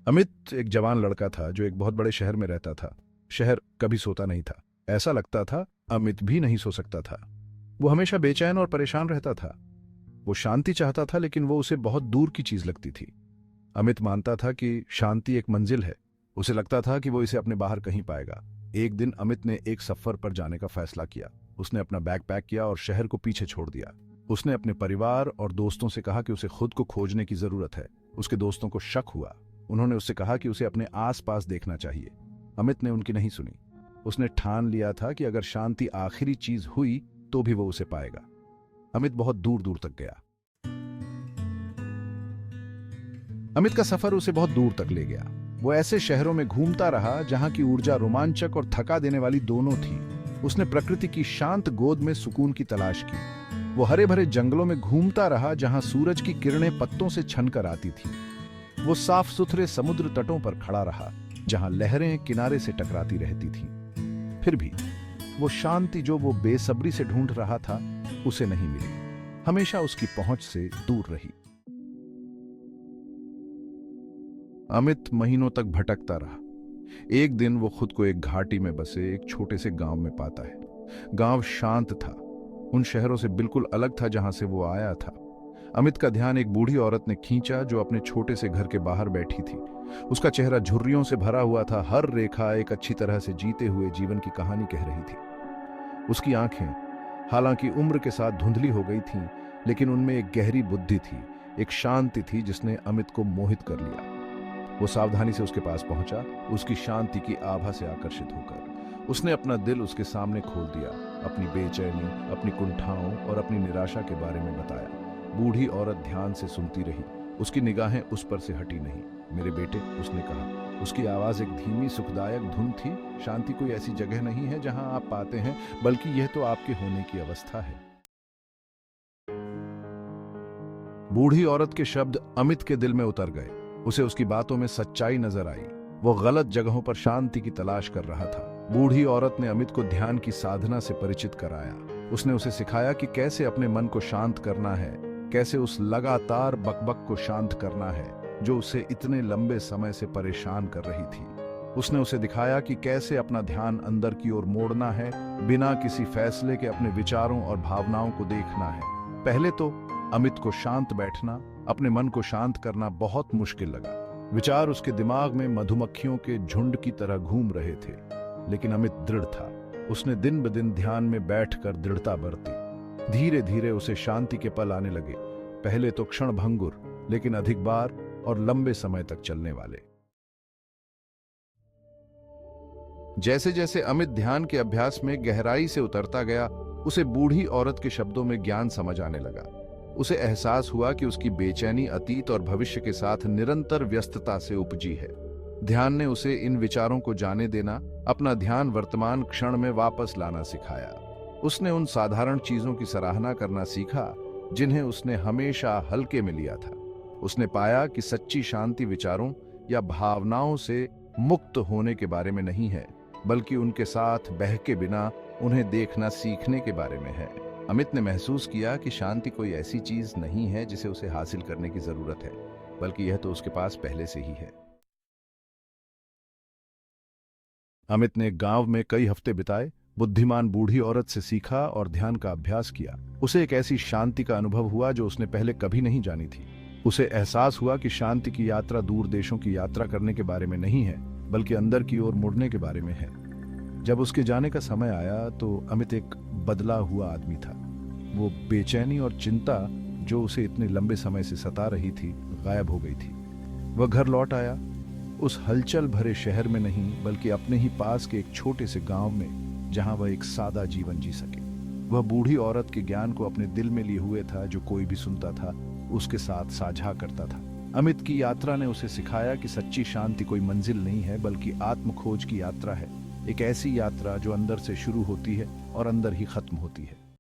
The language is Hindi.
अमित एक जवान लड़का था जो एक बहुत बड़े शहर में रहता था। शहर कभी सोता नहीं था। ऐसा लगता था अमित भी नहीं सो सकता था। वो हमेशा बेचैन और परेशान रहता था। वो शांति चाहता था, लेकिन वो उसे बहुत दूर की चीज लगती थी। अमित मानता था कि शांति एक मंजिल है। उसे लगता था कि वो इसे अपने बाहर कहीं पाएगा। एक दिन अमित ने एक सफर पर जाने का फैसला किया। उसने अपना बैग पैक किया और शहर को पीछे छोड़ दिया। उसने अपने परिवार और दोस्तों से कहा कि उसे खुद को खोजने की जरूरत है। उसके दोस्तों को शक हुआ। उन्होंने उससे कहा कि उसे अपने आसपास देखना चाहिए। अमित ने उनकी नहीं सुनी। उसने ठान लिया था कि अगर शांति आखिरी चीज हुई तो भी वो उसे पाएगा। अमित बहुत दूर दूर तक गया। अमित का सफर उसे बहुत दूर तक ले गया। वो ऐसे शहरों में घूमता रहा जहां की ऊर्जा रोमांचक और थका देने वाली दोनों थी। उसने प्रकृति की शांत गोद में सुकून की तलाश की। वो हरे भरे जंगलों में घूमता रहा जहां सूरज की किरणें पत्तों से छनकर आती थी। वो साफ सुथरे समुद्र तटों पर खड़ा रहा जहां लहरें किनारे से टकराती रहती थीं। फिर भी वो शांति जो वो बेसब्री से ढूंढ रहा था उसे नहीं मिली। हमेशा उसकी पहुंच से दूर रही। अमित महीनों तक भटकता रहा। एक दिन वो खुद को एक घाटी में बसे एक छोटे से गांव में पाता है। गांव शांत था, उन शहरों से बिल्कुल अलग था जहां से वो आया था। अमित का ध्यान एक बूढ़ी औरत ने खींचा जो अपने छोटे से घर के बाहर बैठी थी। उसका चेहरा झुर्रियों से भरा हुआ था। हर रेखा एक अच्छी तरह से जीते हुए जीवन की कहानी कह रही थी। उसकी आंखें हालांकि उम्र के साथ धुंधली हो गई थीं, लेकिन उनमें एक गहरी बुद्धि थी, एक शांति थी जिसने अमित को मोहित कर लिया। वो सावधानी से उसके पास पहुंचा, उसकी शांति की आभा से आकर्षित होकर उसने अपना दिल उसके सामने खोल दिया। अपनी बेचैनी, अपनी कुंठाओं और अपनी निराशा के बारे में बताया। बूढ़ी औरत ध्यान से सुनती रही। उसकी निगाहें उस पर से हटी नहीं। मेरे बेटे, उसने कहा। उसकी आवाज एक धीमी सुखदायक धुन थी। शांति कोई ऐसी जगह नहीं है जहां आप पाते हैं, बल्कि यह तो आपके होने की अवस्था है। बूढ़ी औरत के शब्द अमित के दिल में उतर गए। उसे उसकी बातों में सच्चाई नजर आई। वो गलत जगहों पर शांति की तलाश कर रहा था। बूढ़ी औरत ने अमित को ध्यान की साधना से परिचित कराया। उसने उसे सिखाया कि कैसे अपने मन को शांत करना है, कैसे उस लगातार बकबक को शांत करना है जो उसे इतने लंबे समय से परेशान कर रही थी। उसने उसे दिखाया कि कैसे अपना ध्यान अंदर की ओर मोड़ना है, बिना किसी फैसले के अपने विचारों और भावनाओं को देखना है। पहले तो अमित को शांत बैठना, अपने मन को शांत करना बहुत मुश्किल लगा। विचार उसके दिमाग में मधुमक्खियों के झुंड की तरह घूम रहे थे, लेकिन अमित दृढ़ था। उसने दिन ब दिन ध्यान में बैठकर दृढ़ता बरती। धीरे धीरे उसे शांति के पल आने लगे। पहले तो क्षण भंगुर, लेकिन अधिक बार और लंबे समय तक चलने वाले। जैसे जैसे अमित ध्यान के अभ्यास में गहराई से उतरता गया, उसे बूढ़ी औरत के शब्दों में ज्ञान समझ आने लगा। उसे एहसास हुआ कि उसकी बेचैनी अतीत और भविष्य के साथ निरंतर व्यस्तता से उपजी है। ध्यान ने उसे इन विचारों को जाने देना, अपना ध्यान वर्तमान क्षण में वापस लाना सिखाया। उसने उन साधारण चीजों की सराहना करना सीखा जिन्हें उसने हमेशा हल्के में लिया था। उसने पाया कि सच्ची शांति विचारों या भावनाओं से मुक्त होने के बारे में नहीं है, बल्कि उनके साथ बहके बिना उन्हें देखना सीखने के बारे में है। अमित ने महसूस किया कि शांति कोई ऐसी चीज नहीं है जिसे उसे हासिल करने की जरूरत है, बल्कि यह तो उसके पास पहले से ही है। अमित ने गांव में कई हफ्ते बिताए, बुद्धिमान बूढ़ी औरत से सीखा और ध्यान का अभ्यास किया। उसे एक ऐसी शांति का अनुभव हुआ जो उसने पहले कभी नहीं जानी थी। उसे एहसास हुआ कि शांति की यात्रा दूर देशों की यात्रा करने के बारे में नहीं है, बल्कि अंदर की ओर मुड़ने के बारे में है। जब उसके जाने का समय आया तो अमित एक बदला हुआ आदमी था। वो बेचैनी और चिंता जो उसे इतने लंबे समय से सता रही थी गायब हो गई थी। वह घर लौट आया, उस हलचल भरे शहर में नहीं, बल्कि अपने ही पास के एक छोटे से गांव में, जहां वह एक सादा जीवन जी सके। वह बूढ़ी औरत के ज्ञान को अपने दिल में लिए हुए था। जो कोई भी सुनता था उसके साथ साझा करता था। अमित की यात्रा ने उसे सिखाया कि सच्ची शांति कोई मंजिल नहीं है, बल्कि आत्मखोज की यात्रा है। एक ऐसी यात्रा जो अंदर से शुरू होती है और अंदर ही खत्म होती है।